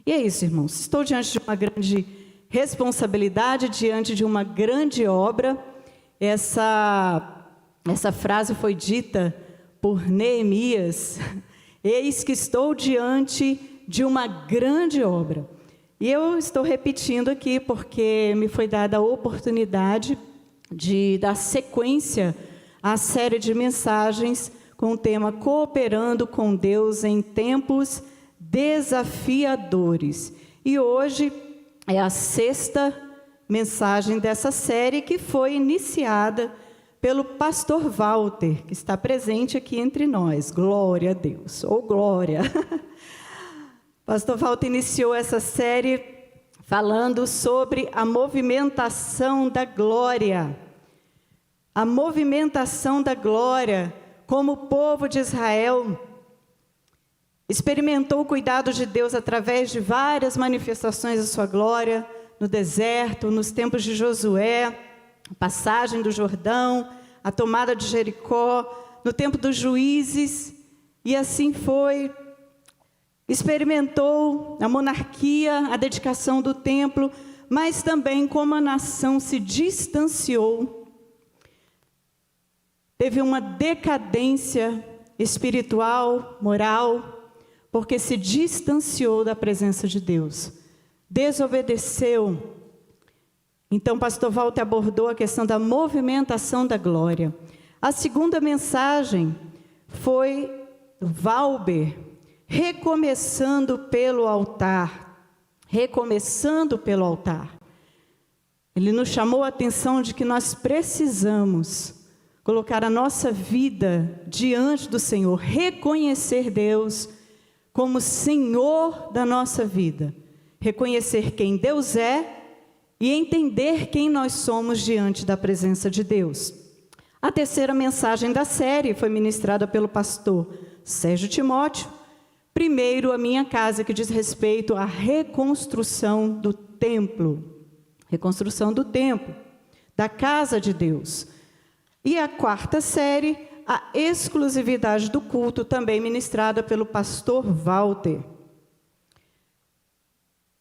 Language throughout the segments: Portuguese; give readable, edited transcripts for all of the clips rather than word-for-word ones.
E é isso, irmãos. Estou diante de uma grande responsabilidade, diante de uma grande obra. Essa frase foi dita por Neemias. Eis que estou diante de uma grande obra. E eu estou repetindo aqui porque me foi dada a oportunidade de dar sequência à série de mensagens com o tema Cooperando com Deus em Tempos Desafiadores. E hoje é a 6ª mensagem dessa série, que foi iniciada pelo pastor Walter, que está presente aqui entre nós. Glória a Deus, ou glória! Pastor Walter iniciou essa série falando sobre a movimentação da glória. A movimentação da glória, como o povo de Israel experimentou o cuidado de Deus através de várias manifestações da sua glória, no deserto, nos tempos de Josué, a passagem do Jordão, a tomada de Jericó, no tempo dos juízes, e assim foi. Experimentou a monarquia, a dedicação do templo, mas também como a nação se distanciou, teve uma decadência espiritual, moral, porque se distanciou da presença de Deus, desobedeceu. Então, pastor Walter abordou a questão da movimentação da glória. A 2ª mensagem foi Valber, recomeçando pelo altar. Recomeçando pelo altar. Ele nos chamou a atenção de que nós precisamos colocar a nossa vida diante do Senhor, reconhecer Deus como Senhor da nossa vida, reconhecer quem Deus é e entender quem nós somos diante da presença de Deus. A 3ª mensagem da série foi ministrada pelo pastor Sérgio Timóteo. Primeiro, a minha casa, que diz respeito à reconstrução do templo. Reconstrução do templo, da casa de Deus. E a 4ª série, a exclusividade do culto, também ministrada pelo pastor Walter.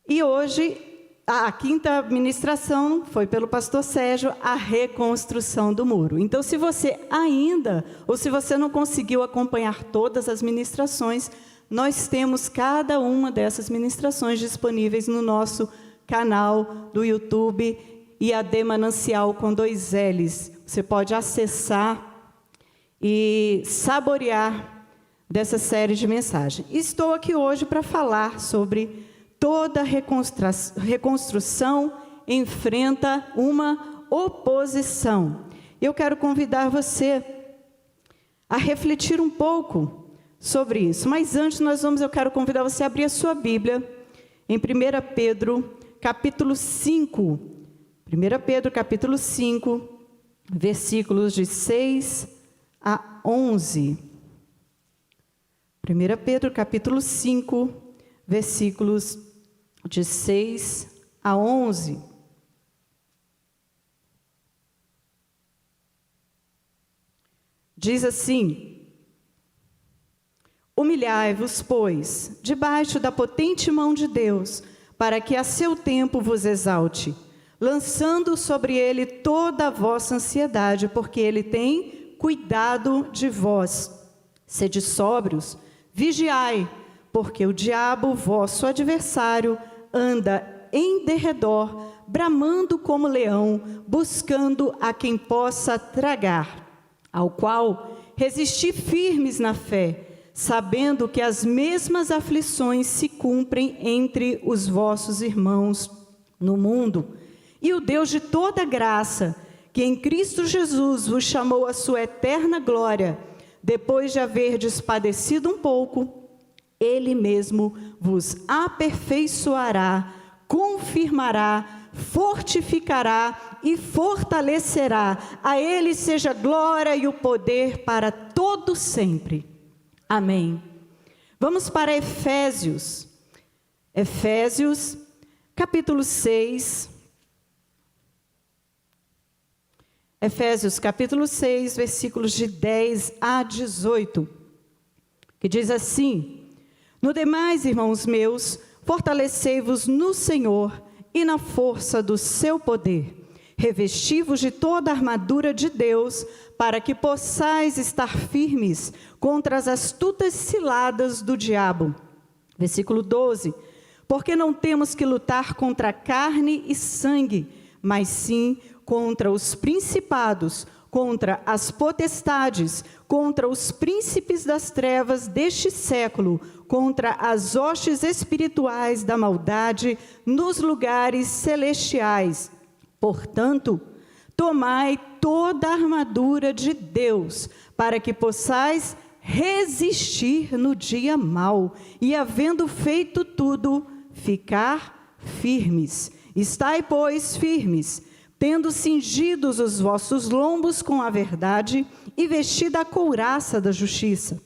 E hoje, a 5ª ministração foi pelo pastor Sérgio, a reconstrução do muro. Então, se você ainda, ou se você não conseguiu acompanhar todas as ministrações, nós temos cada uma dessas ministrações disponíveis no nosso canal do YouTube, IAD Manancial com 2 L's. Você pode acessar e saborear dessa série de mensagens. Estou aqui hoje para falar sobre toda reconstrução enfrenta uma oposição. Eu quero convidar você a refletir um pouco sobre isso. Mas antes eu quero convidar você a abrir a sua Bíblia em 1 Pedro, capítulo 5. 1 Pedro, capítulo 5, versículos de 6 a 11. 1 Pedro, capítulo 5, versículos de 6 a 11. Diz assim: humilhai-vos, pois, debaixo da potente mão de Deus, para que a seu tempo vos exalte, lançando sobre ele toda a vossa ansiedade, porque ele tem cuidado de vós. Sede sóbrios, vigiai, porque o diabo, vosso adversário, anda em derredor, bramando como leão, buscando a quem possa tragar, ao qual resisti firmes na fé, sabendo que as mesmas aflições se cumprem entre os vossos irmãos no mundo. E o Deus de toda graça, que em Cristo Jesus vos chamou à sua eterna glória, depois de haverdes padecido um pouco, Ele mesmo vos aperfeiçoará, confirmará, fortificará e fortalecerá. A Ele seja glória e o poder para todo sempre. Amém. Vamos para Efésios. Efésios, capítulo 6. Efésios, capítulo 6, versículos de 10 a 18. Que diz assim: no demais, irmãos meus, fortalecei-vos no Senhor e na força do seu poder. Revesti-vos de toda a armadura de Deus, para que possais estar firmes contra as astutas ciladas do diabo. Versículo 12. Porque não temos que lutar contra carne e sangue, mas sim contra os principados, contra as potestades, contra os príncipes das trevas deste século, contra as hostes espirituais da maldade nos lugares celestiais. Portanto, tomai toda a armadura de Deus, para que possais resistir no dia mau, e havendo feito tudo, ficar firmes. Estai, pois, firmes, tendo cingidos os vossos lombos com a verdade, e vestida a couraça da justiça,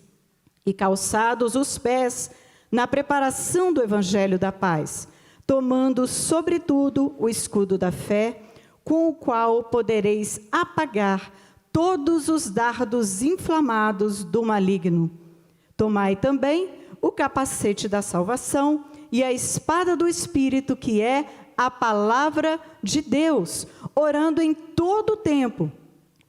e calçados os pés na preparação do evangelho da paz, tomando sobretudo o escudo da fé, com o qual podereis apagar todos os dardos inflamados do maligno. Tomai também o capacete da salvação e a espada do Espírito, que é a palavra de Deus, orando em todo o tempo,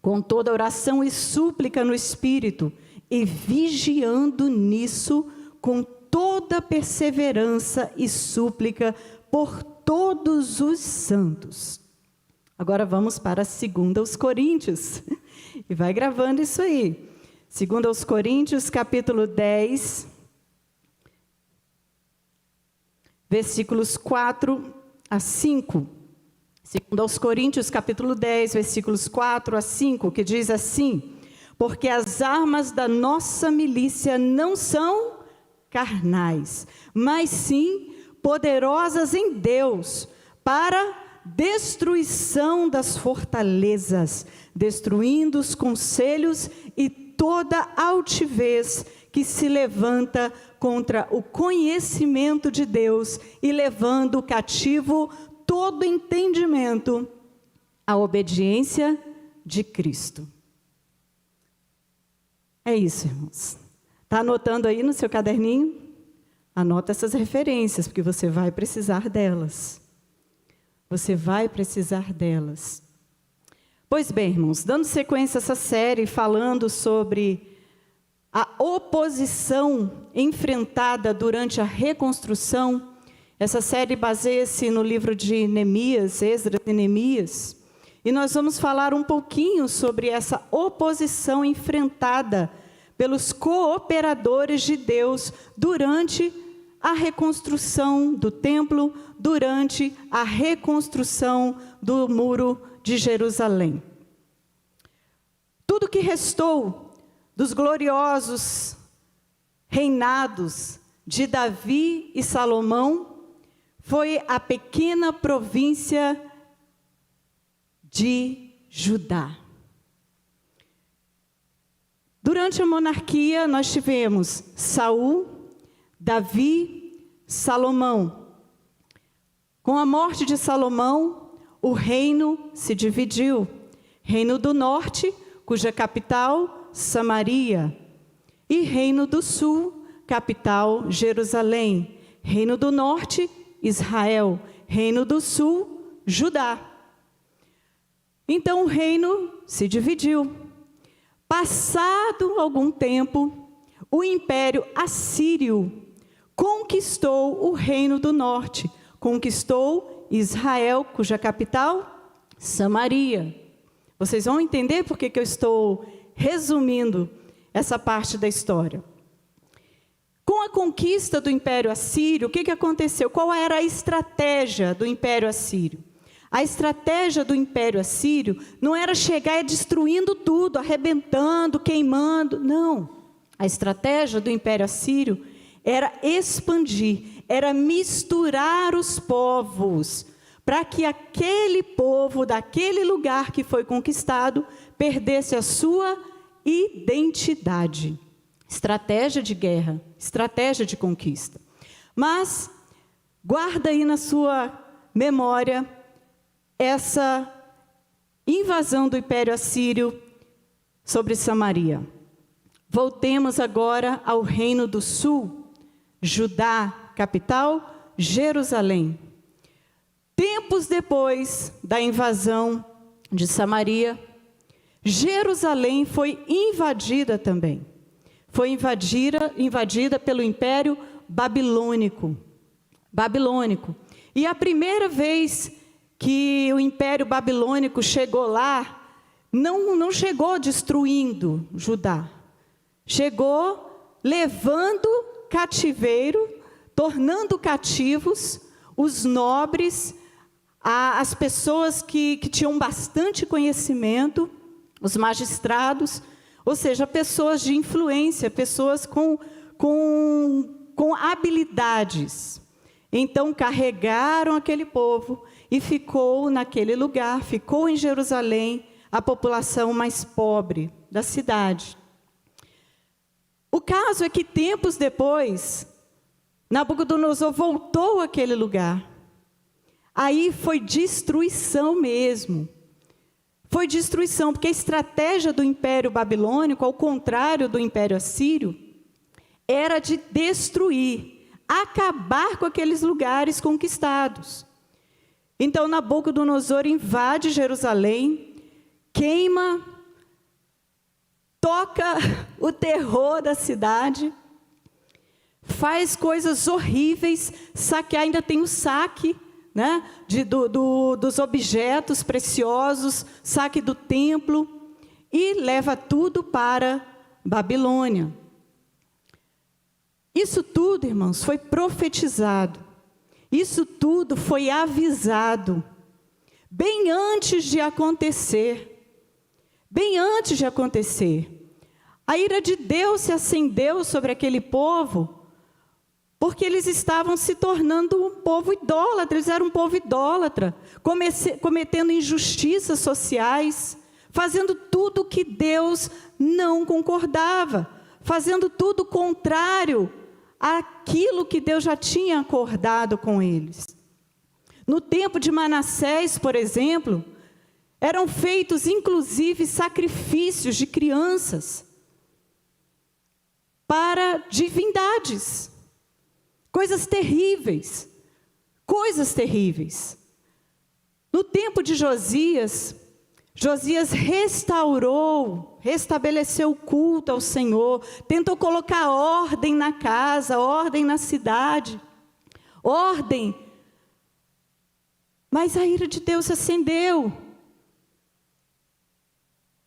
com toda oração e súplica no Espírito, e vigiando nisso com toda perseverança e súplica por todos os santos. Agora vamos para 2 Coríntios, e vai gravando isso aí. 2 Coríntios, capítulo 10, versículos 4 a 5. 2 Coríntios, capítulo 10, versículos 4 a 5, que diz assim: porque as armas da nossa milícia não são carnais, mas sim poderosas em Deus, para destruição das fortalezas, destruindo os conselhos e toda altivez que se levanta contra o conhecimento de Deus, e levando cativo todo entendimento à obediência de Cristo. É isso, irmãos. Está anotando aí no seu caderninho? Anota essas referências, porque você vai precisar delas. Você vai precisar delas. Pois bem, irmãos, dando sequência a essa série, falando sobre a oposição enfrentada durante a reconstrução, essa série baseia-se no livro de Neemias, Esdras e Neemias, e nós vamos falar um pouquinho sobre essa oposição enfrentada pelos cooperadores de Deus durante a reconstrução do templo, durante a reconstrução do muro de Jerusalém. Tudo que restou dos gloriosos reinados de Davi e Salomão foi a pequena província de Judá. Durante a monarquia, nós tivemos Saul, Davi, Salomão. Com a morte de Salomão, o reino se dividiu. Reino do norte, cuja capital, Samaria. E reino do sul, capital, Jerusalém. Reino do norte, Israel. Reino do sul, Judá. Então o reino se dividiu. Passado algum tempo, o Império Assírio conquistou o reino do norte, conquistou Israel, cuja capital, Samaria. Vocês vão entender por que eu estou resumindo essa parte da história. Com a conquista do Império Assírio, o que aconteceu? Qual era a estratégia do Império Assírio? A estratégia do Império Assírio não era chegar destruindo tudo, arrebentando, queimando, não. A estratégia do Império Assírio era expandir, era misturar os povos, para que aquele povo daquele lugar que foi conquistado perdesse a sua identidade. Estratégia de guerra, estratégia de conquista. Mas guarda aí na sua memória essa invasão do Império Assírio sobre Samaria. Voltemos agora ao Reino do Sul, Judá, capital, Jerusalém. Tempos depois da invasão de Samaria, Jerusalém foi invadida também. Foi invadida pelo Império Babilônico. E a primeira vez que o Império Babilônico chegou lá, não chegou destruindo Judá. Chegou levando cativeiro, tornando cativos os nobres, as pessoas que tinham bastante conhecimento, os magistrados, ou seja, pessoas de influência, pessoas com habilidades. Então, carregaram aquele povo e ficou naquele lugar, ficou em Jerusalém, a população mais pobre da cidade. O caso é que, tempos depois, Nabucodonosor voltou àquele lugar. Aí foi destruição mesmo. Foi destruição, porque a estratégia do Império Babilônico, ao contrário do Império Assírio, era de destruir, acabar com aqueles lugares conquistados. Então, Nabucodonosor invade Jerusalém, queima, toca o terror da cidade, faz coisas horríveis, ainda tem o saque, né, dos objetos preciosos, saque do templo, e leva tudo para Babilônia. Isso tudo, irmãos, foi profetizado. Isso tudo foi avisado. Bem antes de acontecer. Bem antes de acontecer. A ira de Deus se acendeu sobre aquele povo, porque eles estavam se tornando um povo idólatra. Eles eram um povo idólatra, cometendo injustiças sociais, fazendo tudo que Deus não concordava, fazendo tudo contrário àquilo que Deus já tinha acordado com eles. No tempo de Manassés, por exemplo, eram feitos inclusive sacrifícios de crianças para divindades. Coisas terríveis. No tempo de Josias, restabeleceu o culto ao Senhor, tentou colocar ordem na casa, ordem na cidade, ordem. Mas a ira de Deus se acendeu.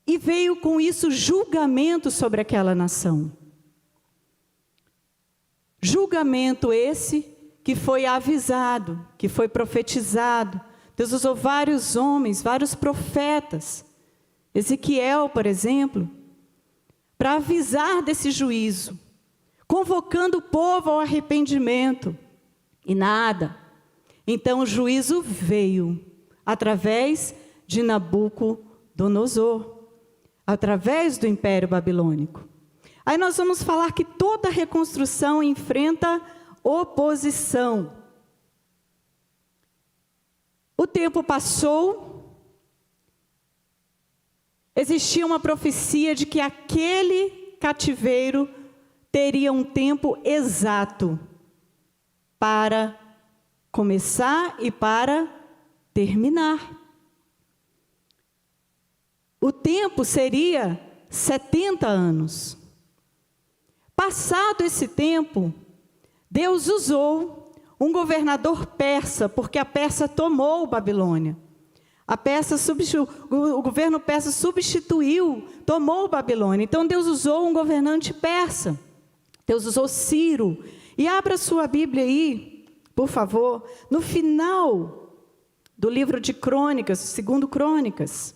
E veio com isso julgamento sobre aquela nação. Julgamento esse que foi avisado, que foi profetizado. Deus usou vários homens, vários profetas. Ezequiel, por exemplo, para avisar desse juízo, convocando o povo ao arrependimento. E nada. Então o juízo veio através de Nabucodonosor, através do Império Babilônico. Aí nós vamos falar que toda reconstrução enfrenta oposição. O tempo passou, existia uma profecia de que aquele cativeiro teria um tempo exato para começar e para terminar. O tempo seria 70 anos. Passado esse tempo, Deus usou um governador persa, porque a Pérsia tomou Babilônia. O governo persa substituiu, tomou Babilônia. Então Deus usou um governante persa. Deus usou Ciro. E abra sua Bíblia aí, por favor, no final do livro de Crônicas, 2 Crônicas.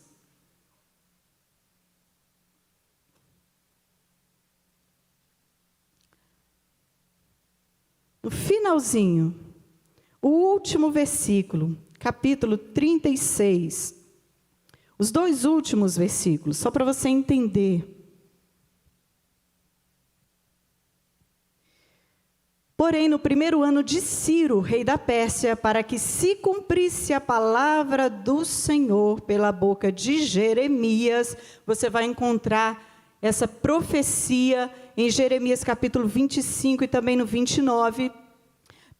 No finalzinho, o último versículo, capítulo 36. Os 2 últimos versículos, só para você entender. Porém, no 1º ano de Ciro, rei da Pérsia, para que se cumprisse a palavra do Senhor pela boca de Jeremias, você vai encontrar essa profecia em Jeremias capítulo 25 e também no 29.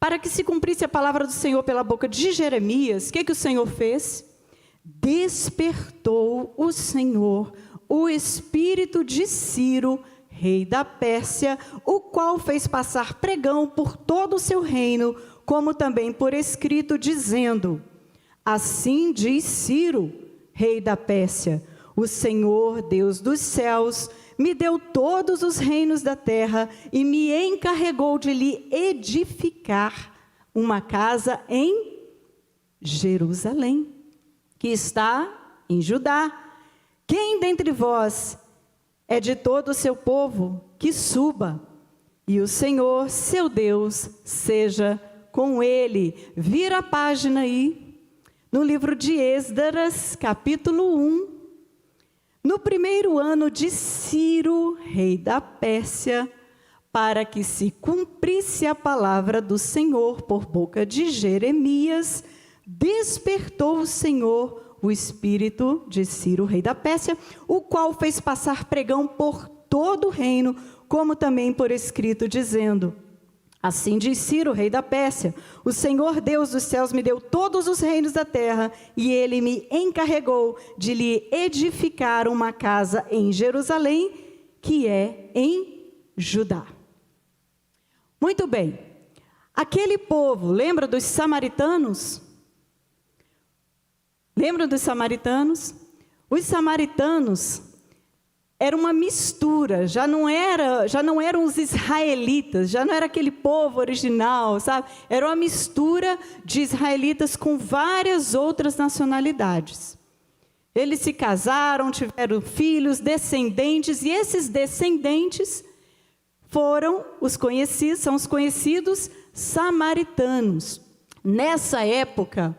Para que se cumprisse a palavra do Senhor pela boca de Jeremias, o que o Senhor fez? Despertou o Senhor o espírito de Ciro, rei da Pérsia, o qual fez passar pregão por todo o seu reino, como também por escrito, dizendo: assim diz Ciro, rei da Pérsia, o Senhor, Deus dos céus, me deu todos os reinos da terra e me encarregou de lhe edificar uma casa em Jerusalém, que está em Judá. Quem dentre vós é de todo o seu povo, que suba, e o Senhor, seu Deus, seja com ele. Vira a página aí, no livro de Esdras, capítulo 1. No primeiro ano de Ciro, rei da Pérsia, para que se cumprisse a palavra do Senhor por boca de Jeremias, despertou o Senhor o espírito de Ciro, rei da Pérsia, o qual fez passar pregão por todo o reino, como também por escrito, dizendo: assim diz Ciro, rei da Pérsia, o Senhor Deus dos céus me deu todos os reinos da terra, e ele me encarregou de lhe edificar uma casa em Jerusalém, que é em Judá. Muito bem, aquele povo, lembra dos samaritanos? Lembram dos samaritanos? Os samaritanos era uma mistura, já não eram os israelitas, já não era aquele povo original, sabe? Era uma mistura de israelitas com várias outras nacionalidades. Eles se casaram, tiveram filhos, descendentes, e esses descendentes são os conhecidos samaritanos. Nessa época,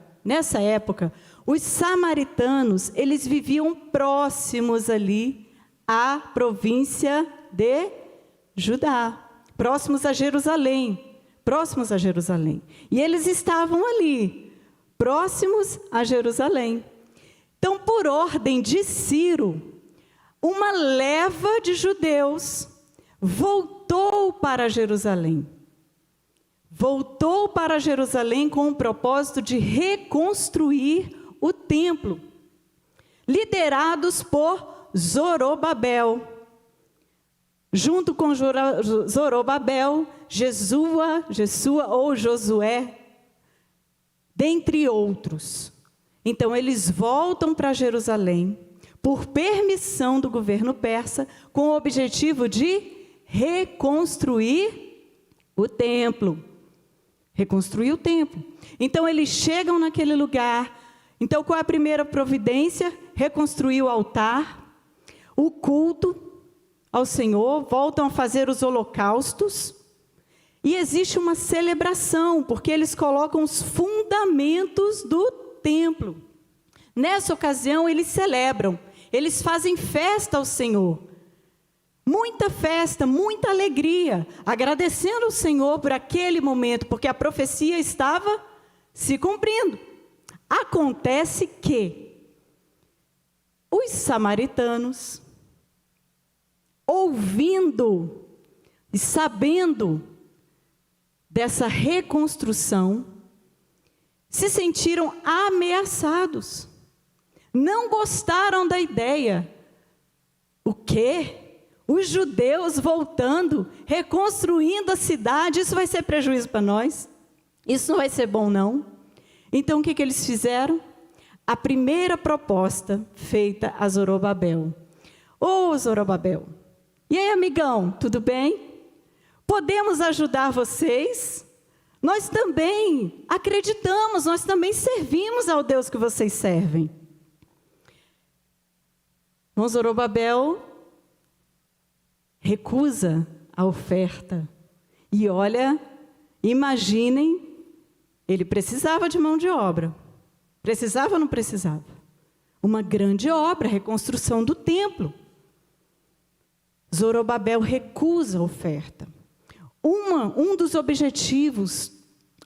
os samaritanos, eles viviam próximos ali à província de Judá, próximos a Jerusalém. E eles estavam ali, próximos a Jerusalém. Então, por ordem de Ciro, uma leva de judeus voltou para Jerusalém. Voltou para Jerusalém com o propósito de reconstruir o templo, liderados por Zorobabel. Junto com Zorobabel, Jesua ou Josué, dentre outros. Então, eles voltam para Jerusalém, por permissão do governo persa, com o objetivo de reconstruir o templo. Então, eles chegam naquele lugar. Então, qual é a primeira providência? Reconstruir o altar, o culto ao Senhor, voltam a fazer os holocaustos. E existe uma celebração, porque eles colocam os fundamentos do templo. Nessa ocasião, eles celebram, eles fazem festa ao Senhor. Muita festa, muita alegria, agradecendo ao Senhor por aquele momento, porque a profecia estava se cumprindo. Acontece que os samaritanos, ouvindo e sabendo dessa reconstrução, se sentiram ameaçados. Não gostaram da ideia. O quê? Os judeus voltando, reconstruindo a cidade, isso vai ser prejuízo para nós? Isso não vai ser bom, não? Então, o que eles fizeram? A primeira proposta feita a Zorobabel. Ô, Zorobabel, e aí, amigão, tudo bem? Podemos ajudar vocês? Nós também acreditamos, nós também servimos ao Deus que vocês servem. Então, Zorobabel recusa a oferta. E olha, imaginem, ele precisava de mão de obra. Precisava ou não precisava? Uma grande obra, a reconstrução do templo. Zorobabel recusa a oferta. Um dos objetivos,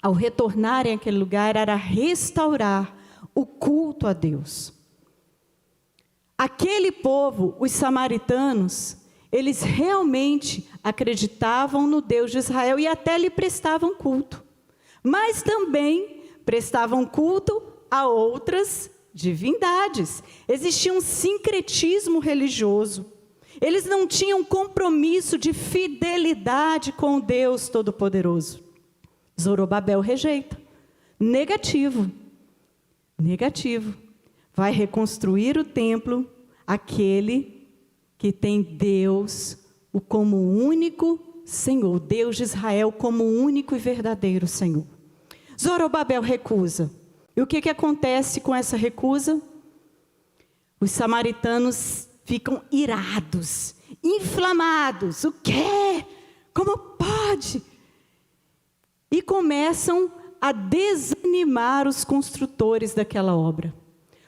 ao retornarem àquele lugar, era restaurar o culto a Deus. Aquele povo, os samaritanos, eles realmente acreditavam no Deus de Israel e até lhe prestavam culto. mas também prestavam culto a outras divindades. Existia um sincretismo religioso. Eles não tinham compromisso de fidelidade com o Deus Todo-Poderoso. Zorobabel rejeita. Negativo. Vai reconstruir o templo, aquele que tem Deus como único Senhor, Deus de Israel como único e verdadeiro Senhor. Zorobabel recusa. E o que acontece com essa recusa? Os samaritanos ficam irados, inflamados. O quê? Como pode? E começam a desanimar os construtores daquela obra.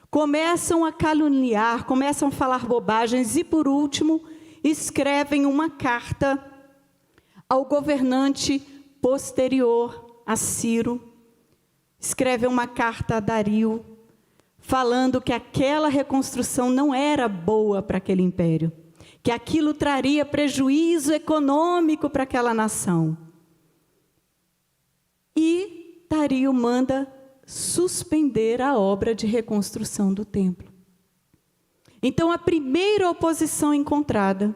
Começam a caluniar, começam a falar bobagens e, por último, escrevem uma carta ao governante posterior a Ciro. Escrevem uma carta a Dario, falando que aquela reconstrução não era boa para aquele império, que aquilo traria prejuízo econômico para aquela nação. E Dario manda suspender a obra de reconstrução do templo. Então, a primeira oposição encontrada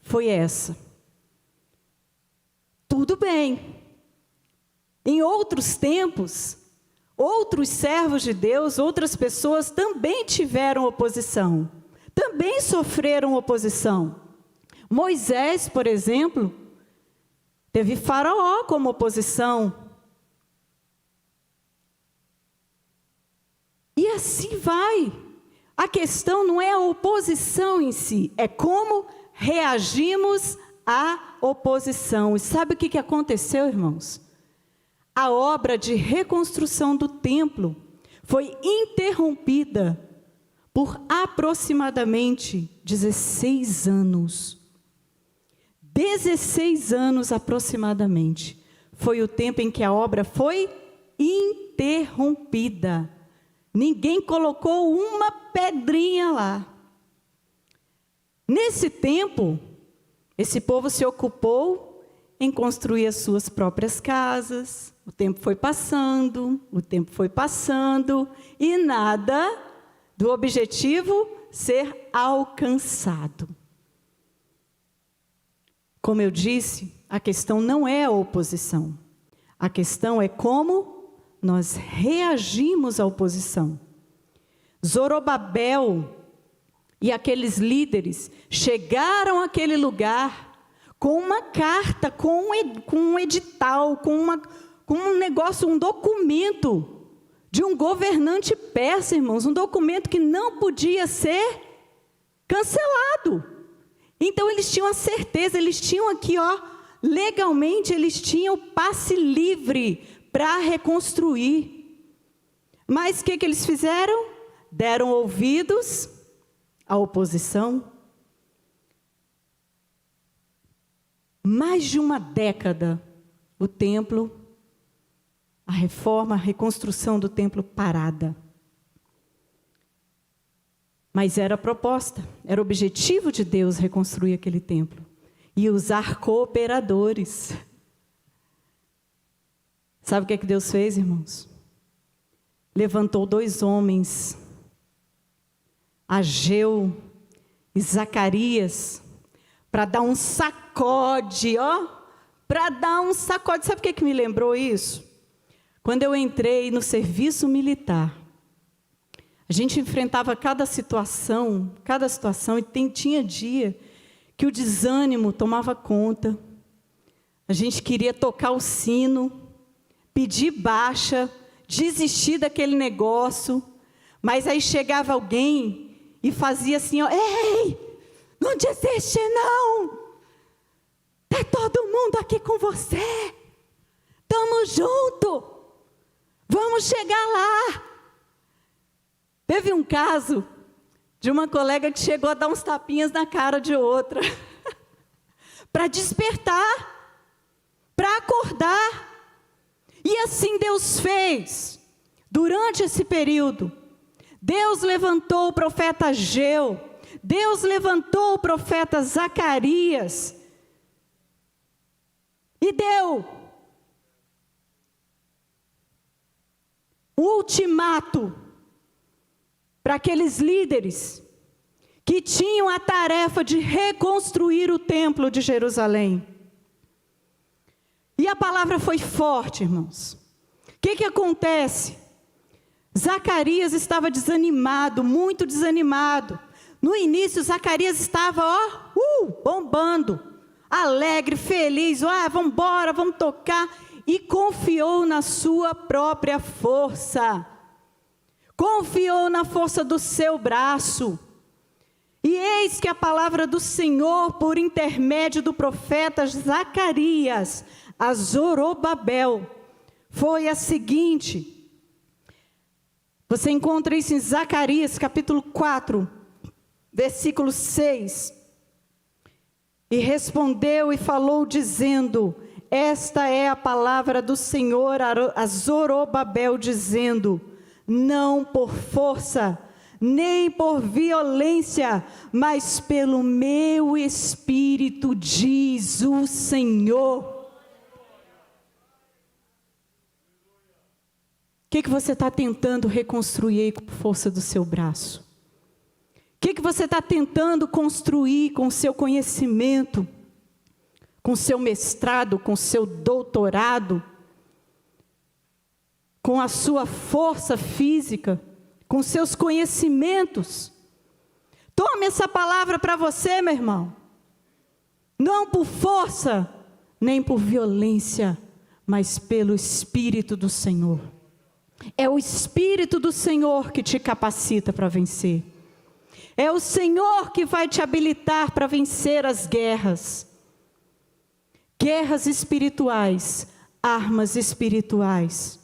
foi essa. Tudo bem. Em outros tempos, outros servos de Deus, outras pessoas também tiveram oposição. Também sofreram oposição. Moisés, por exemplo, teve Faraó como oposição. E assim vai. A questão não é a oposição em si, é como reagimos à oposição. E sabe o que aconteceu, irmãos? A obra de reconstrução do templo foi interrompida por aproximadamente 16 anos. 16 anos aproximadamente foi o tempo em que a obra foi interrompida. Ninguém colocou uma pedrinha lá. Nesse tempo, esse povo se ocupou em construir as suas próprias casas. O tempo foi passando e nada do objetivo ser alcançado. Como eu disse, a questão não é a oposição. A questão é como nós reagimos à oposição. Zorobabel e aqueles líderes chegaram àquele lugar com uma carta, com um edital, com um negócio, um documento de um governante persa, irmãos, um documento que não podia ser cancelado. Então eles tinham a certeza, eles tinham aqui, legalmente eles tinham passe livre para reconstruir. Mas o que eles fizeram? Deram ouvidos à oposição. Mais de uma década, o templo, a reforma, a reconstrução do templo parada. Mas era a proposta, era o objetivo de Deus reconstruir aquele templo. E usar cooperadores. Sabe o que Deus fez, irmãos? Levantou 2 homens, Ageu e Zacarias, para dar um sacode, para dar um sacode. Sabe o que me lembrou isso? Quando eu entrei no serviço militar, a gente enfrentava cada situação, e tinha dia que o desânimo tomava conta. A gente queria tocar o sino, pedir baixa, desistir daquele negócio, mas aí chegava alguém e fazia assim, ei, não desiste não, está todo mundo aqui com você, estamos juntos, vamos chegar lá. Teve um caso de uma colega que chegou a dar uns tapinhas na cara de outra, para despertar, para acordar. E assim Deus fez. Durante esse período, Deus levantou o profeta Ageu, Deus levantou o profeta Zacarias, e deu um ultimato para aqueles líderes que tinham a tarefa de reconstruir o templo de Jerusalém. E a palavra foi forte, irmãos. O que acontece? Zacarias estava desanimado, muito desanimado. No início, Zacarias estava, bombando, alegre, feliz. Vamos embora, vamos tocar. E confiou na sua própria força. Confiou na força do seu braço. E eis que a palavra do Senhor, por intermédio do profeta Zacarias, a Zorobabel, foi a seguinte. Você encontra isso em Zacarias, capítulo 4, versículo 6. E respondeu e falou dizendo: esta é a palavra do Senhor a Zorobabel, dizendo: não por força, nem por violência, mas pelo meu Espírito, diz o Senhor. O que você está tentando reconstruir com a força do seu braço? O que você está tentando construir com o seu conhecimento, com o seu mestrado, com o seu doutorado, com a sua força física, com seus conhecimentos? Tome essa palavra para você, meu irmão. Não por força, nem por violência, mas pelo Espírito do Senhor. É o Espírito do Senhor que te capacita para vencer. É o Senhor que vai te habilitar para vencer as guerras. Guerras espirituais, armas espirituais.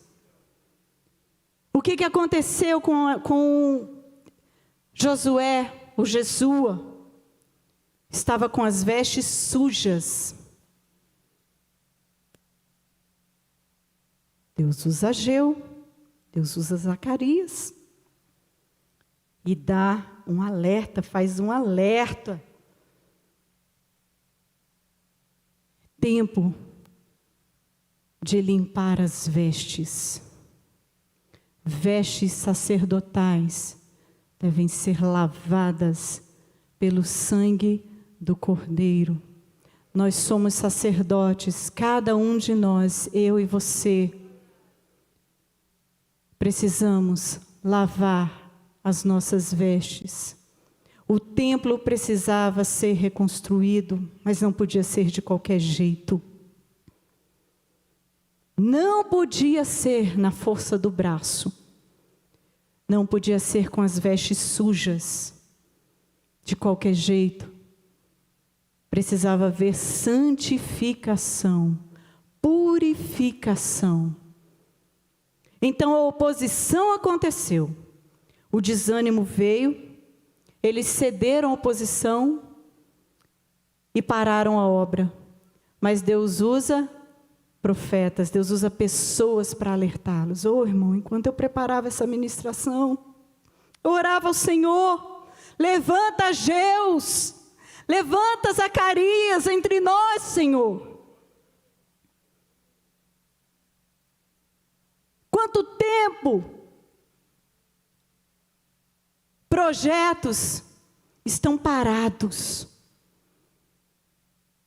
O que aconteceu com Josué, o Jesua? Estava com as vestes sujas. Deus usa Ageu, Deus usa Zacarias. E dá um alerta, faz um alerta. Tempo de limpar as vestes. Vestes sacerdotais devem ser lavadas pelo sangue do Cordeiro. Nós somos sacerdotes, cada um de nós, eu e você. Precisamos lavar as nossas vestes. O templo precisava ser reconstruído, mas não podia ser de qualquer jeito. Não podia ser na força do braço. Não podia ser com as vestes sujas, de qualquer jeito. Precisava haver santificação, purificação. Então a oposição aconteceu. O desânimo veio, eles cederam à oposição e pararam a obra. Mas Deus usa profetas, Deus usa pessoas para alertá-los. Irmão, enquanto eu preparava essa ministração, eu orava ao Senhor: levanta Ageus, levanta Zacarias entre nós, Senhor. Quanto tempo projetos estão parados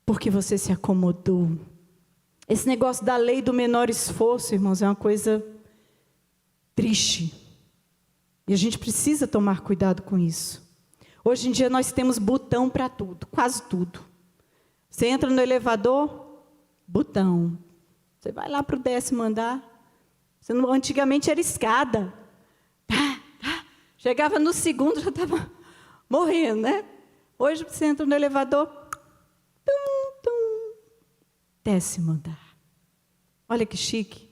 porque você se acomodou. Esse negócio da lei do menor esforço, irmãos, é uma coisa triste. E a gente precisa tomar cuidado com isso. Hoje em dia nós temos botão para tudo, quase tudo. Você entra no elevador, botão. Você vai lá para o 10º andar. Antigamente era escada. Chegava no 2º, já estava morrendo, né? Hoje você entra no elevador, 10º andar. Olha que chique.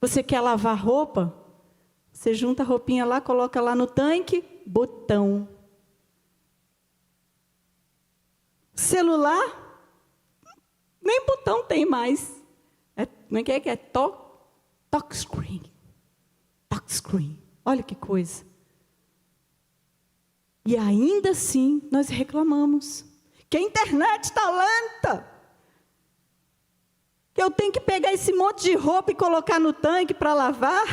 Você quer lavar roupa? Você junta a roupinha lá, coloca lá no tanque, botão. Celular, nem botão tem mais. Como é que é? Touchscreen. Touchscreen. Olha que coisa. E ainda assim, nós reclamamos que a internet está lenta, que eu tenho que pegar esse monte de roupa e colocar no tanque para lavar.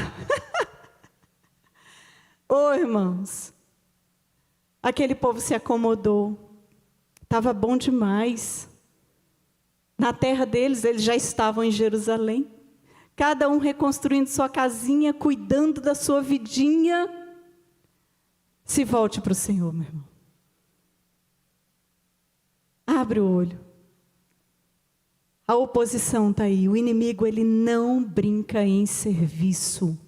Ô, irmãos, aquele povo se acomodou. Estava bom demais. Na terra deles, eles já estavam em Jerusalém. Cada um reconstruindo sua casinha, cuidando da sua vidinha. Se volte para o Senhor, meu irmão. Abre o olho. A oposição está aí. O inimigo, ele não brinca em serviço.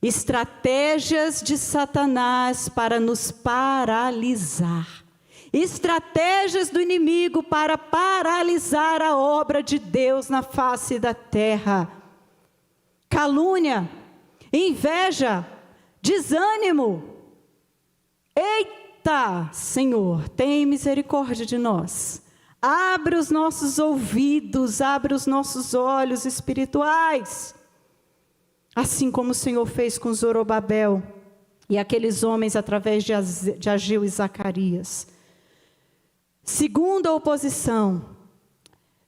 Estratégias de Satanás para nos paralisar. Estratégias do inimigo para paralisar a obra de Deus na face da terra. Calúnia, inveja, desânimo. Eita, Senhor, tem misericórdia de nós. Abre os nossos ouvidos, abre os nossos olhos espirituais. Assim como o Senhor fez com Zorobabel e aqueles homens através de Ageu e Zacarias. Segunda oposição.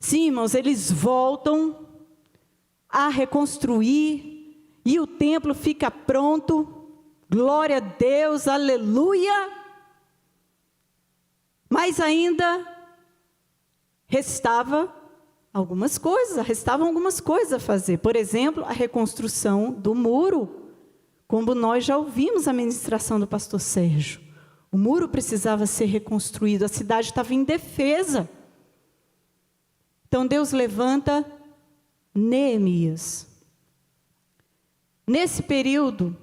Sim, irmãos, eles voltam a reconstruir e o templo fica pronto. Glória a Deus, aleluia. Mas ainda restavam algumas coisas a fazer. Por exemplo, a reconstrução do muro, como nós já ouvimos a ministração do pastor Sérgio. O muro precisava ser reconstruído, a cidade estava indefesa. Então Deus levanta Neemias. Nesse período,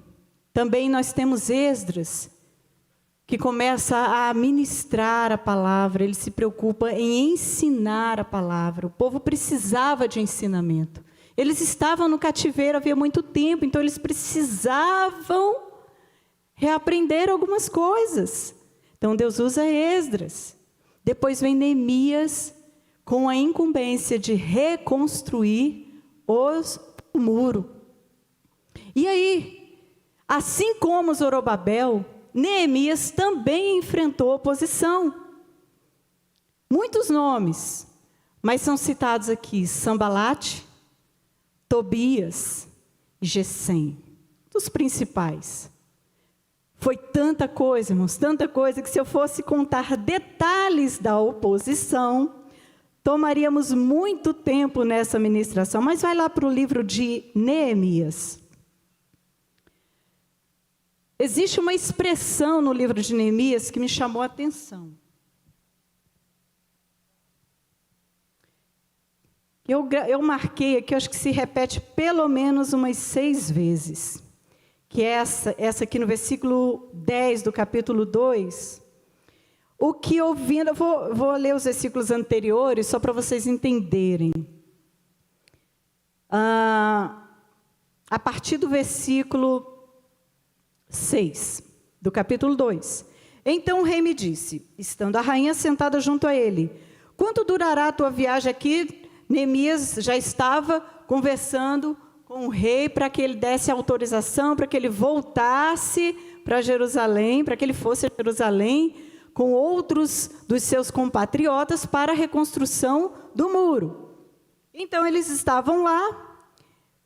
também nós temos Esdras, que começa a ministrar a palavra, ele se preocupa em ensinar a palavra. O povo precisava de ensinamento. Eles estavam no cativeiro havia muito tempo, então eles precisavam reaprender algumas coisas. Então Deus usa Esdras. Depois vem Neemias com a incumbência de reconstruir o muro. E aí, assim como Zorobabel, Neemias também enfrentou oposição. Muitos nomes, mas são citados aqui: Sambalate, Tobias e Gesem, dos principais. Foi tanta coisa, irmãos, tanta coisa, que se eu fosse contar detalhes da oposição, tomaríamos muito tempo nessa ministração. Mas vai lá para o livro de Neemias. Existe uma expressão no livro de Neemias que me chamou a atenção. Eu marquei aqui, acho que se repete pelo menos umas 6 vezes. Que é essa aqui no versículo 10 do capítulo 2. O que ouvindo, eu vou ler os versículos anteriores só para vocês entenderem. A partir do versículo 6, do capítulo 2. Então o rei me disse, estando a rainha sentada junto a ele: quanto durará a tua viagem aqui? Neemias já estava conversando com o rei para que ele desse autorização, para que ele voltasse para Jerusalém, para que ele fosse a Jerusalém com outros dos seus compatriotas para a reconstrução do muro. Então eles estavam lá.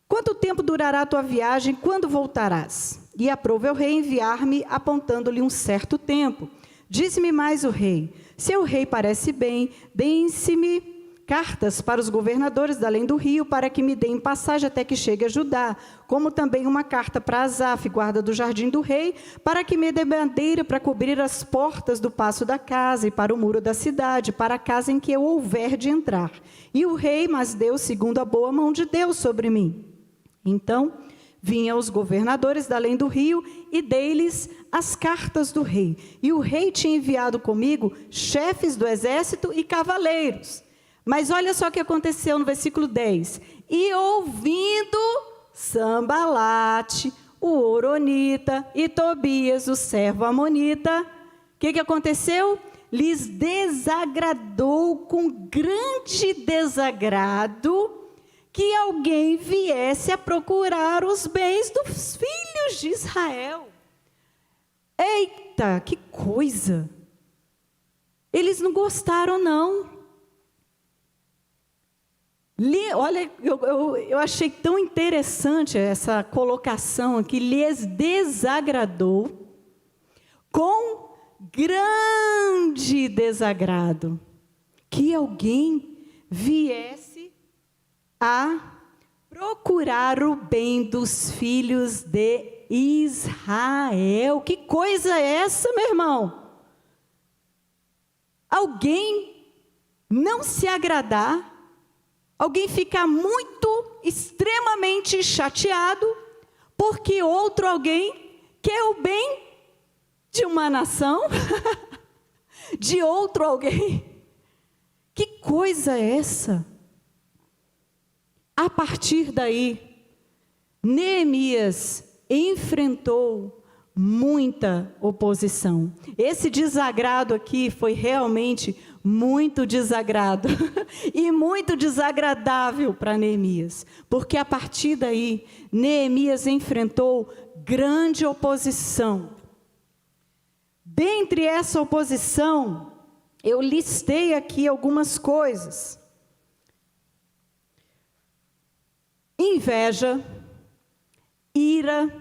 Quanto tempo durará a tua viagem? Quando voltarás? E aprove ao rei enviar-me, apontando-lhe um certo tempo. Disse-me mais o rei: se o rei parece bem, deem-se-me cartas para os governadores da além do rio, para que me deem passagem até que chegue a Judá, como também uma carta para Asaf, guarda do jardim do rei, para que me dê madeira para cobrir as portas do paço da casa e para o muro da cidade, para a casa em que eu houver de entrar. E o rei mas deu segundo a boa mão de Deus sobre mim. Então vinham os governadores da além do rio e dei-lhes as cartas do rei. E o rei tinha enviado comigo chefes do exército e cavaleiros. Mas olha só o que aconteceu no versículo 10. E ouvindo Sambalate, o horonita, e Tobias, o servo amonita, o que aconteceu? Lhes desagradou com grande desagrado que alguém viesse a procurar os bens dos filhos de Israel. Eita, que coisa! Eles não gostaram, não. Olha, eu achei tão interessante essa colocação aqui, lhes desagradou com grande desagrado que alguém viesse a procurar o bem dos filhos de Israel. Que coisa é essa, meu irmão? Alguém não se agradar, alguém ficar extremamente chateado, porque outro alguém quer o bem de uma nação, de outro alguém. Que coisa é essa? A partir daí, Neemias enfrentou muita oposição. Esse desagrado aqui foi realmente muito desagrado e muito desagradável para Neemias, porque a partir daí, Neemias enfrentou grande oposição. Dentre essa oposição, eu listei aqui algumas coisas. Inveja, ira,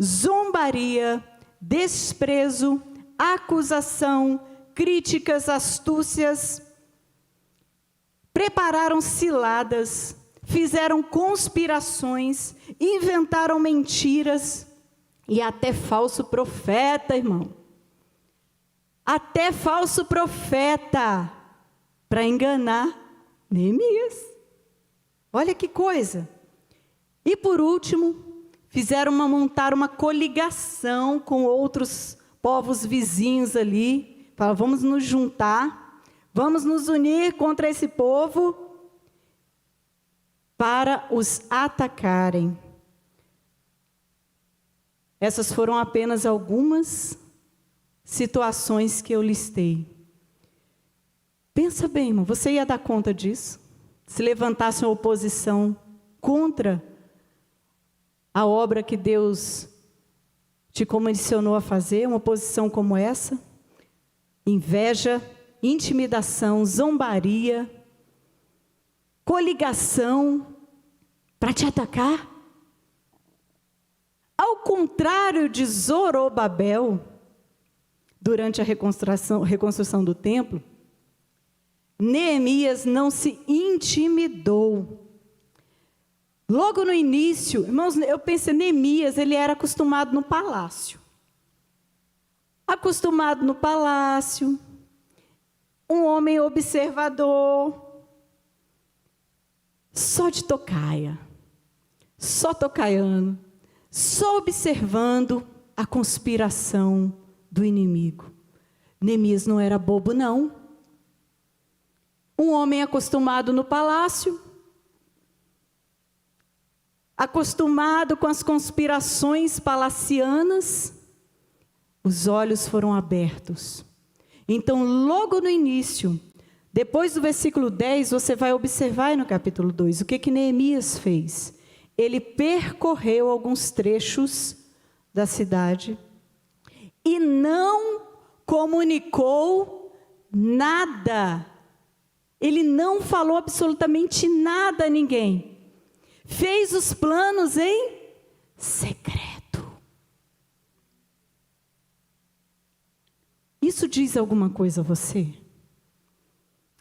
zombaria, desprezo, acusação, críticas, astúcias, prepararam ciladas, fizeram conspirações, inventaram mentiras e até falso profeta, irmão. Até falso profeta para enganar Neemias. Olha que coisa. E por último, montar uma coligação com outros povos vizinhos ali. Falaram, vamos nos juntar, vamos nos unir contra esse povo para os atacarem. Essas foram apenas algumas situações que eu listei. Pensa bem, irmão, você ia dar conta disso? Se levantasse uma oposição contra a obra que Deus te comissionou a fazer, uma oposição como essa? Inveja, intimidação, zombaria, coligação para te atacar? Ao contrário de Zorobabel, durante a reconstrução do templo, Neemias não se intimidou. Logo no início, irmãos, eu pensei, Neemias, ele era acostumado no palácio. Acostumado no palácio, um homem observador, só de tocaia, só tocaiano, só observando a conspiração do inimigo. Neemias não era bobo, não. Um homem acostumado no palácio, acostumado com as conspirações palacianas, os olhos foram abertos. Então, logo no início, depois do versículo 10, você vai observar aí no capítulo 2, o que Neemias fez? Ele percorreu alguns trechos da cidade e não comunicou nada. Ele não falou absolutamente nada a ninguém. Fez os planos em secreto. Isso diz alguma coisa a você?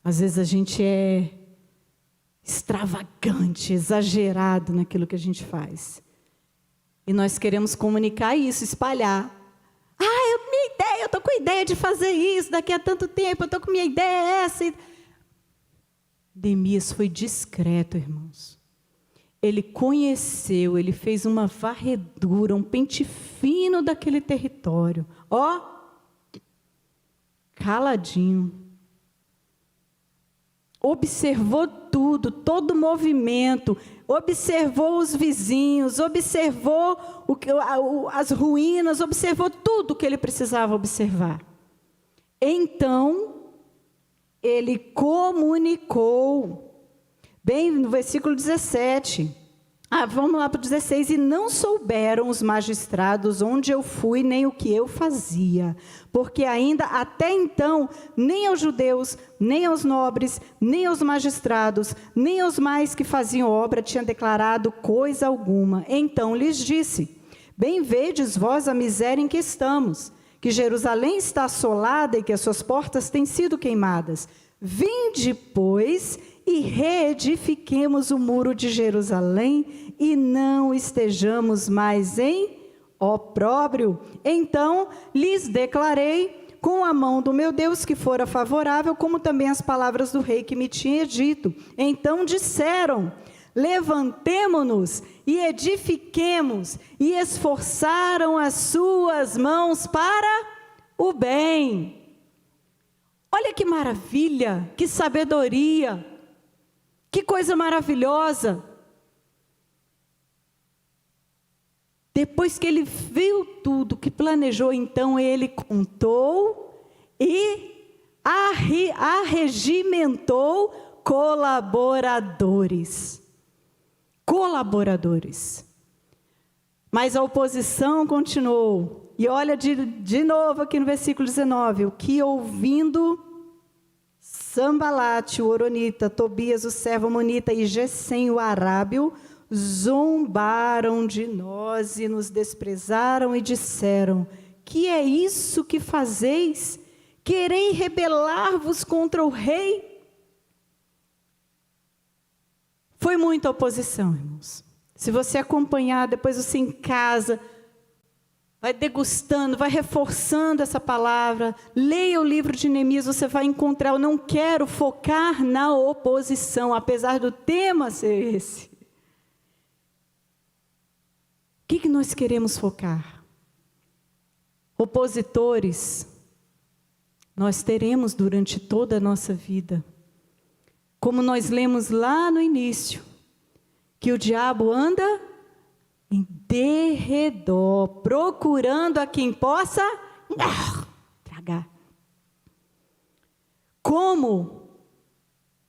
Às vezes a gente é extravagante, exagerado naquilo que a gente faz. E nós queremos comunicar isso, espalhar. Minha ideia, eu estou com a ideia de fazer isso daqui a tanto tempo, eu estou com minha ideia essa. Neemias foi discreto, irmãos. Ele conheceu, ele fez uma varredura, um pente fino daquele território. Caladinho. Observou tudo, todo o movimento, observou os vizinhos, observou as ruínas, observou tudo que ele precisava observar. Então, ele comunicou, bem no versículo 17, Vamos lá para o 16. E não souberam os magistrados onde eu fui, nem o que eu fazia. Porque ainda até então, nem aos judeus, nem aos nobres, nem aos magistrados, nem aos mais que faziam obra, tinha declarado coisa alguma. Então lhes disse: bem vedes vós a miséria em que estamos, que Jerusalém está assolada e que as suas portas têm sido queimadas. Vinde, pois, e reedifiquemos o muro de Jerusalém, e não estejamos mais em opróbrio. Então lhes declarei com a mão do meu Deus que fora favorável, como também as palavras do rei que me tinha dito. Então disseram: levantemo-nos e edifiquemos, e esforçaram as suas mãos para o bem. Olha que maravilha, que sabedoria, que coisa maravilhosa. Depois que ele viu tudo, que planejou, então ele contou e arregimentou colaboradores. Mas a oposição continuou. E olha de novo aqui no versículo 19. O que ouvindo Sambalate, o horonita, Tobias, o servo amonita e Gesem, o arábio, zombaram de nós e nos desprezaram e disseram: que é isso que fazeis? Querei rebelar-vos contra o rei? Foi muita oposição, irmãos. Se você acompanhar, depois você em casa, vai degustando, vai reforçando essa palavra, leia o livro de Neemias, você vai encontrar. Eu não quero focar na oposição, apesar do tema ser esse. O que nós queremos focar? Opositores, nós teremos durante toda a nossa vida. Como nós lemos lá no início, que o diabo anda em derredor, procurando a quem possa tragar. Como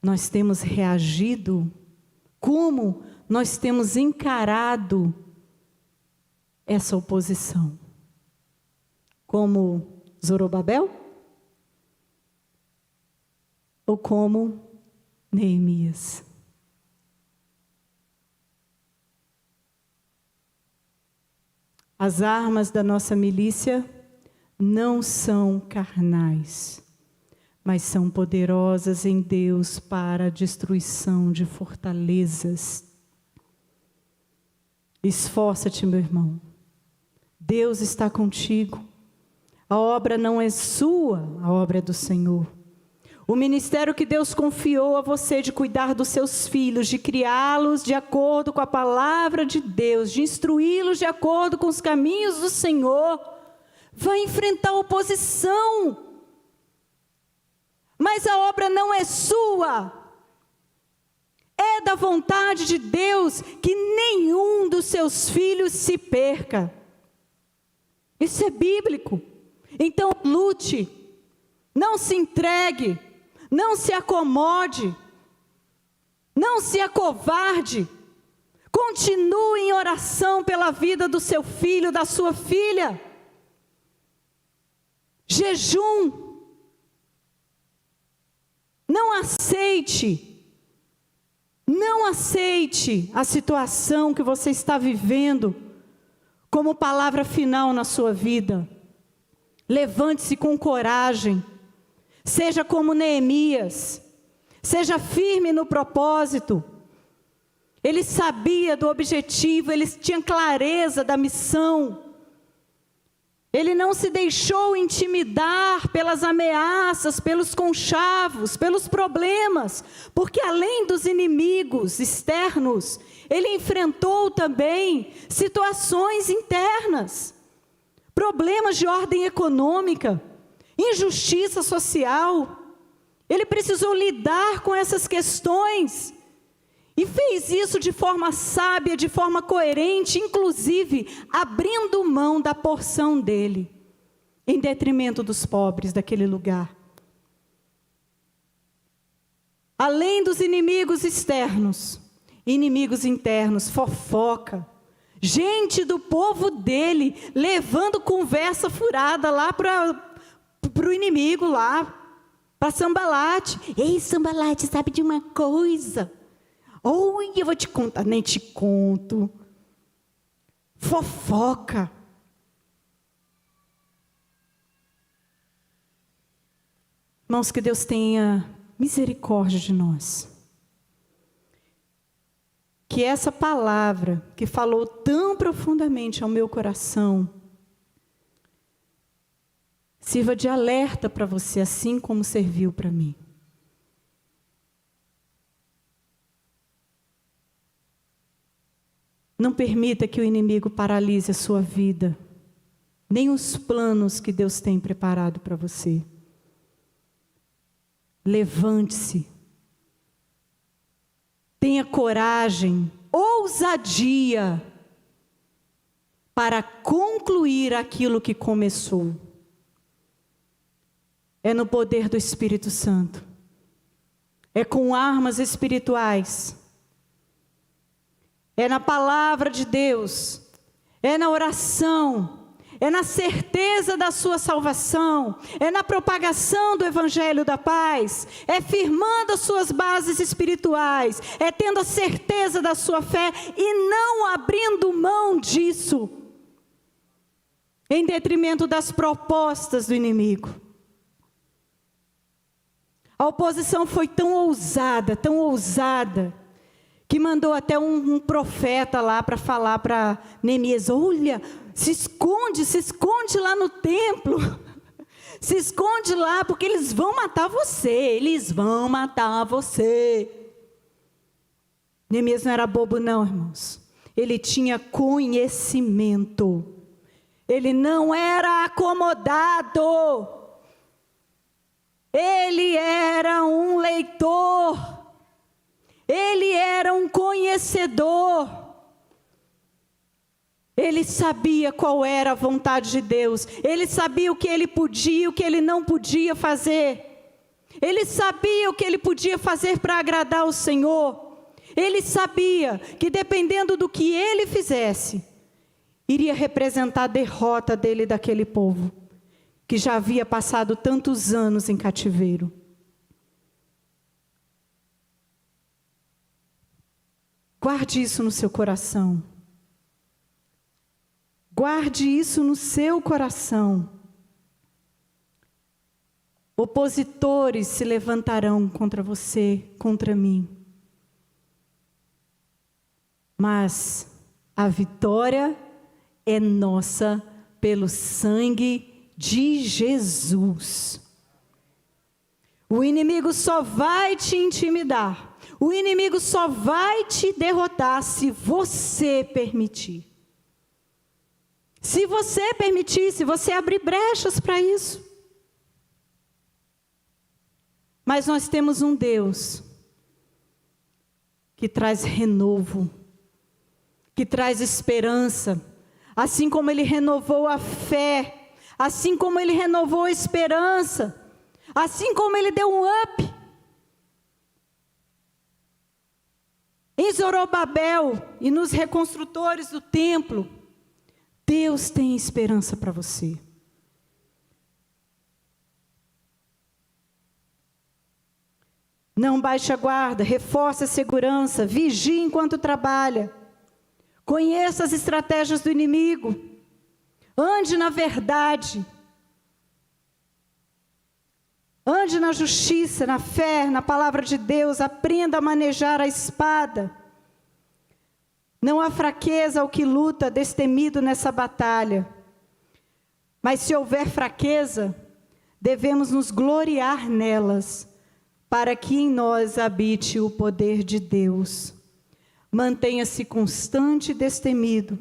nós temos reagido, como nós temos encarado essa oposição? Como Zorobabel? Ou como Neemias? As armas da nossa milícia não são carnais, mas são poderosas em Deus para a destruição de fortalezas. Esforça-te, meu irmão. Deus está contigo. A obra não é sua, a obra é do Senhor. O ministério que Deus confiou a você de cuidar dos seus filhos, de criá-los de acordo com a palavra de Deus, de instruí-los de acordo com os caminhos do Senhor, vai enfrentar oposição. Mas a obra não é sua. É da vontade de Deus que nenhum dos seus filhos se perca. Isso é bíblico. Então lute, não se entregue, não se acomode, não se acovarde. Continue em oração pela vida do seu filho, da sua filha. Jejum. Não aceite a situação que você está vivendo como palavra final na sua vida. Levante-se com coragem. Seja como Neemias. Seja firme no propósito. Ele sabia do objetivo, ele tinha clareza da missão. Ele não se deixou intimidar pelas ameaças, pelos conchavos, pelos problemas, porque além dos inimigos externos, ele enfrentou também situações internas, problemas de ordem econômica, injustiça social. Ele precisou lidar com essas questões e fez isso de forma sábia, de forma coerente, inclusive abrindo mão da porção dele, em detrimento dos pobres daquele lugar. Além dos inimigos externos, inimigos internos, fofoca, gente do povo dele, levando conversa furada lá para o inimigo lá, para Sambalate. Ei, Sambalate, sabe de uma coisa? Oi, eu vou te contar, nem te conto. Fofoca. Irmãos, que Deus tenha misericórdia de nós. Que essa palavra que falou tão profundamente ao meu coração sirva de alerta para você, assim como serviu para mim. Não permita que o inimigo paralise a sua vida, nem os planos que Deus tem preparado para você. Levante-se. Tenha coragem, ousadia, para concluir aquilo que começou. É no poder do Espírito Santo. É com armas espirituais. É na palavra de Deus. É na oração. É na certeza da sua salvação. É na propagação do Evangelho da paz. É firmando as suas bases espirituais. É tendo a certeza da sua fé e não abrindo mão disso, em detrimento das propostas do inimigo. A oposição foi tão ousada, que mandou até um profeta lá para falar para Neemias: olha, se esconde lá no templo, se esconde lá, porque eles vão matar você, Neemias não era bobo não, irmãos, ele tinha conhecimento, ele não era acomodado, ele era um leitor, ele era um conhecedor, ele sabia qual era a vontade de Deus, ele sabia o que ele podia e o que ele não podia fazer, ele sabia o que ele podia fazer para agradar o Senhor, ele sabia que dependendo do que ele fizesse, iria representar a derrota dele daquele povo, que já havia passado tantos anos em cativeiro. Guarde isso no seu coração. Guarde isso no seu coração. Opositores se levantarão contra você, contra mim. Mas a vitória é nossa pelo sangue de Jesus. O inimigo só vai te intimidar. O inimigo só vai te derrotar se você permitir. Se você permitir, se você abrir brechas para isso. Mas nós temos um Deus que traz renovo, que traz esperança, assim como Ele renovou a fé, assim como Ele renovou a esperança, assim como Ele deu um up em Zorobabel e nos reconstrutores do templo. Deus tem esperança para você. Não baixe a guarda, reforce a segurança, vigie enquanto trabalha. Conheça as estratégias do inimigo. Ande na verdade. Ande na justiça, na fé, na palavra de Deus. Aprenda a manejar a espada. Não há fraqueza ao que luta destemido nessa batalha. Mas se houver fraqueza, devemos nos gloriar nelas, para que em nós habite o poder de Deus. Mantenha-se constante e destemido.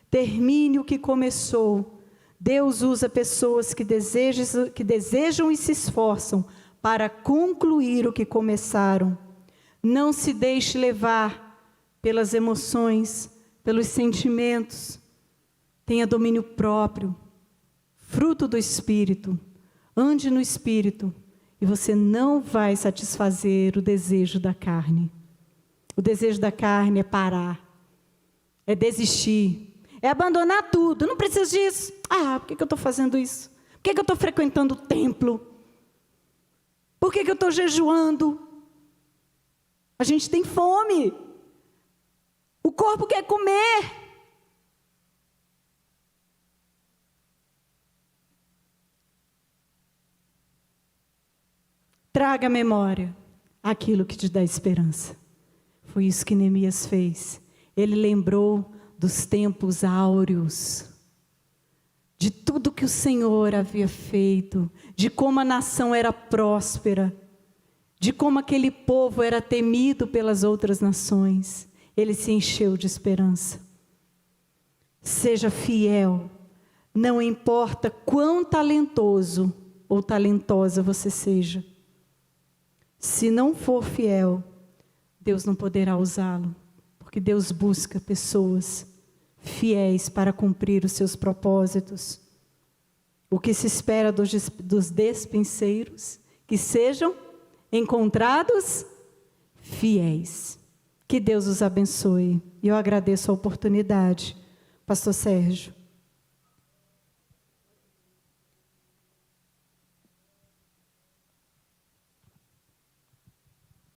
Termine o que começou. Deus usa pessoas que desejam e se esforçam para concluir o que começaram. Não se deixe levar pelas emoções, pelos sentimentos. Tenha domínio próprio, fruto do Espírito. Ande no Espírito e você não vai satisfazer o desejo da carne. O desejo da carne é parar, é desistir, é abandonar tudo. Não preciso disso. Por que eu estou fazendo isso? Por que eu estou frequentando o templo? Por que eu estou jejuando? A gente tem fome. O corpo quer comer. Traga à memória aquilo que te dá esperança. Foi isso que Neemias fez. Ele lembrou dos tempos áureos, de tudo que o Senhor havia feito, de como a nação era próspera, de como aquele povo era temido pelas outras nações. Ele se encheu de esperança. Seja fiel, não importa quão talentoso ou talentosa você seja. Se não for fiel, Deus não poderá usá-lo, porque Deus busca pessoas fiéis para cumprir os seus propósitos. O que se espera dos despenseiros? Que sejam encontrados fiéis. Que Deus os abençoe. E eu agradeço a oportunidade, Pastor Sérgio.